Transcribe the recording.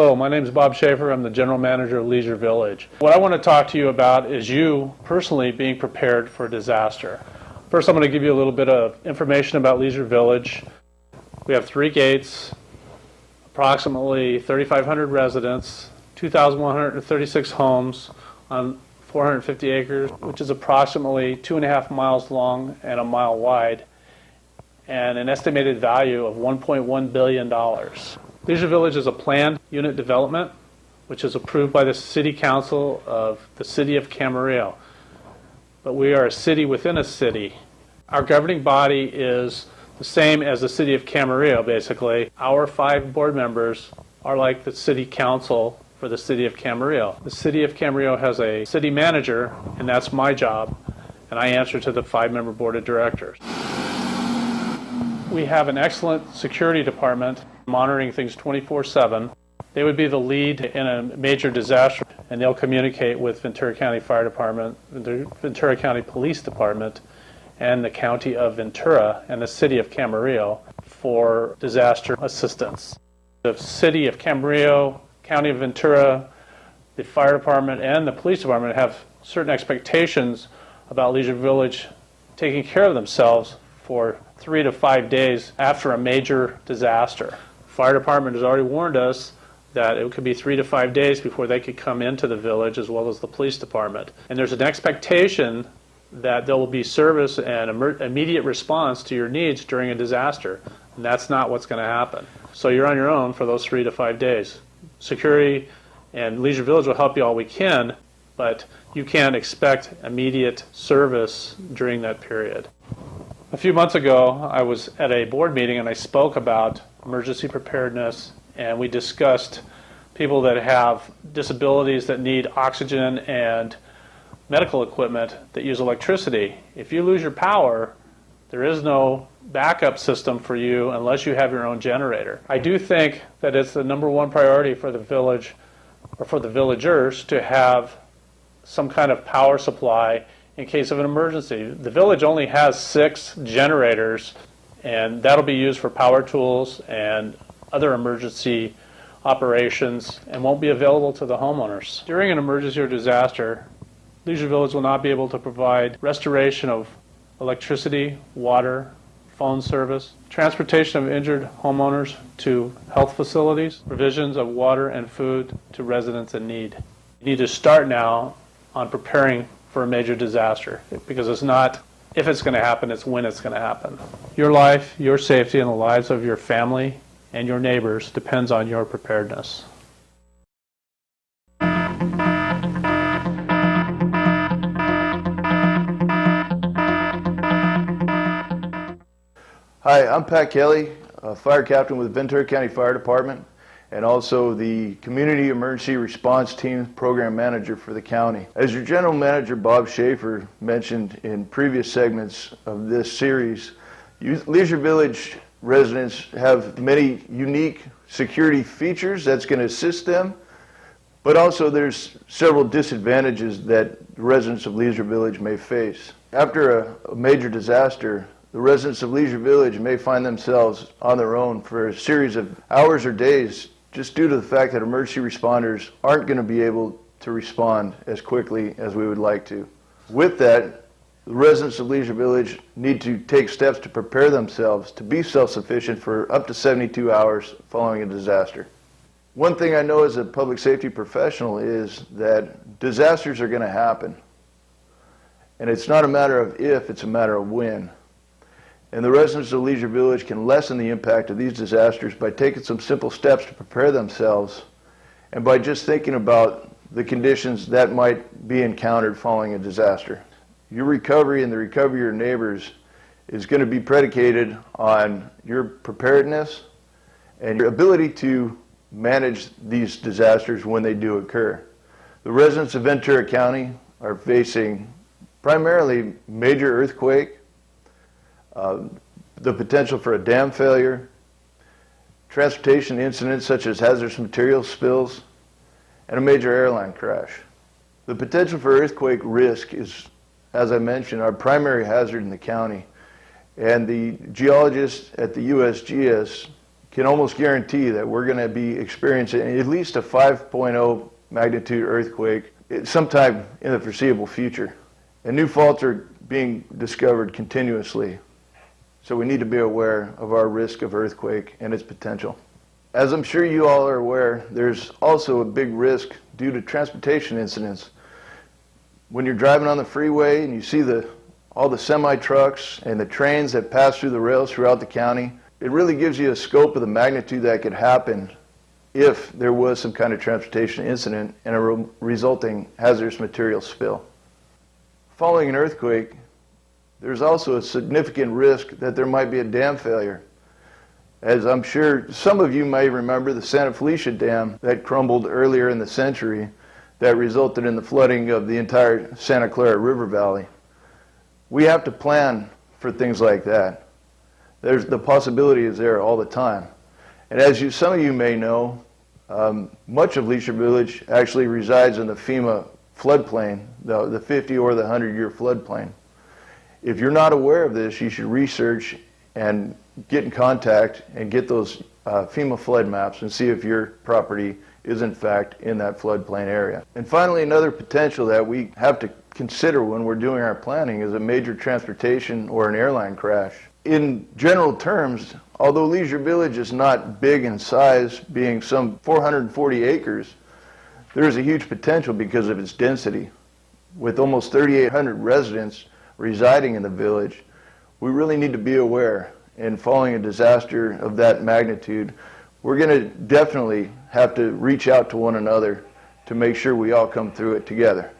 Hello, my name is Bob Schaefer. I'm the General Manager of Leisure Village. What I want to talk to you about is you personally being prepared for disaster. First, I'm going to give you a little bit of information about Leisure Village. We have 3 gates, approximately 3,500 residents, 2,136 homes on 450 acres, which is approximately 2.5 miles long and 1 mile wide, and an estimated value of $1.1 billion. Leisure Village is a planned unit development, which is approved by the City Council of the City of Camarillo. But we are a city within a city. Our governing body is the same as the City of Camarillo, basically. Our 5 board members are like the City Council for the City of Camarillo. The City of Camarillo has a city manager, and that's my job, and I answer to the 5-member board of directors. We have an excellent security department monitoring things 24/7. They would be the lead in a major disaster, and they'll communicate with Ventura County Fire Department, the Ventura County Police Department, and the County of Ventura and the City of Camarillo for disaster assistance. The City of Camarillo, County of Ventura, the Fire Department, and the Police Department have certain expectations about Leisure Village taking care of themselves for 3 to 5 days after a major disaster. The Fire Department has already warned us that it could be 3 to 5 days before they could come into the village, as well as the Police Department. And there's an expectation that there will be service and immediate response to your needs during a disaster. And that's not what's going to happen. So you're on your own for those 3 to 5 days. Security and Leisure Village will help you all we can, but you can't expect immediate service during that period. A few months ago, I was at a board meeting and I spoke about emergency preparedness, and we discussed people that have disabilities that need oxygen and medical equipment that use electricity. If you lose your power, there is no backup system for you unless you have your own generator. I do think that it's the #1 priority for the village, or for the villagers, to have some kind of power supply in case of an emergency. The village only has 6 generators, and that'll be used for power tools and other emergency operations, and won't be available to the homeowners. During an emergency or disaster, Leisure Village will not be able to provide restoration of electricity, water, phone service, transportation of injured homeowners to health facilities, provisions of water and food to residents in need. You need to start now on preparing for a major disaster, because it's not if it's going to happen, it's when it's going to happen. Your life, your safety, and the lives of your family and your neighbors depends on your preparedness. Hi, I'm Pat Kelly, Fire Captain with Ventura County Fire Department, and also the Community Emergency Response Team Program Manager for the county. As your General Manager Bob Schaefer mentioned in previous segments of this series, Leisure Village residents have many unique security features that's going to assist them, but also there's several disadvantages that residents of Leisure Village may face. After a major disaster, the residents of Leisure Village may find themselves on their own for a series of hours or days, just due to the fact that emergency responders aren't going to be able to respond as quickly as we would like to. With that, the residents of Leisure Village need to take steps to prepare themselves to be self-sufficient for up to 72 hours following a disaster. One thing I know as a public safety professional is that disasters are going to happen. And it's not a matter of if, it's a matter of when. And the residents of Leisure Village can lessen the impact of these disasters by taking some simple steps to prepare themselves, and by just thinking about the conditions that might be encountered following a disaster. Your recovery and the recovery of your neighbors is going to be predicated on your preparedness and your ability to manage these disasters when they do occur. The residents of Ventura County are facing primarily major earthquake, the potential for a dam failure, transportation incidents such as hazardous materials spills, and a major airline crash. The potential for earthquake risk is, as I mentioned, our primary hazard in the county, and the geologists at the USGS can almost guarantee that we're going to be experiencing at least a 5.0 magnitude earthquake sometime in the foreseeable future. And new faults are being discovered continuously, so we need to be aware of our risk of earthquake and its potential. As I'm sure you all are aware, there's also a big risk due to transportation incidents. When you're driving on the freeway and you see all the semi-trucks and the trains that pass through the rails throughout the county, it really gives you a scope of the magnitude that could happen if there was some kind of transportation incident and a resulting hazardous material spill. Following an earthquake, there's also a significant risk that there might be a dam failure. As I'm sure some of you may remember, the Santa Felicia Dam that crumbled earlier in the century that resulted in the flooding of the entire Santa Clara River Valley. We have to plan for things like that. The possibility is there all the time. And as some of you may know, much of Leisure Village actually resides in the FEMA floodplain, the 50 or the 100-year floodplain. If you're not aware of this, you should research and get in contact and get those FEMA flood maps and see if your property is in fact in that floodplain area. And finally, another potential that we have to consider when we're doing our planning is a major transportation or an airline crash. In general terms, although Leisure Village is not big in size, being some 440 acres, there is a huge potential because of its density. With almost 3,800 residents residing in the village, we really need to be aware. And following a disaster of that magnitude, we're going to definitely have to reach out to one another to make sure we all come through it together.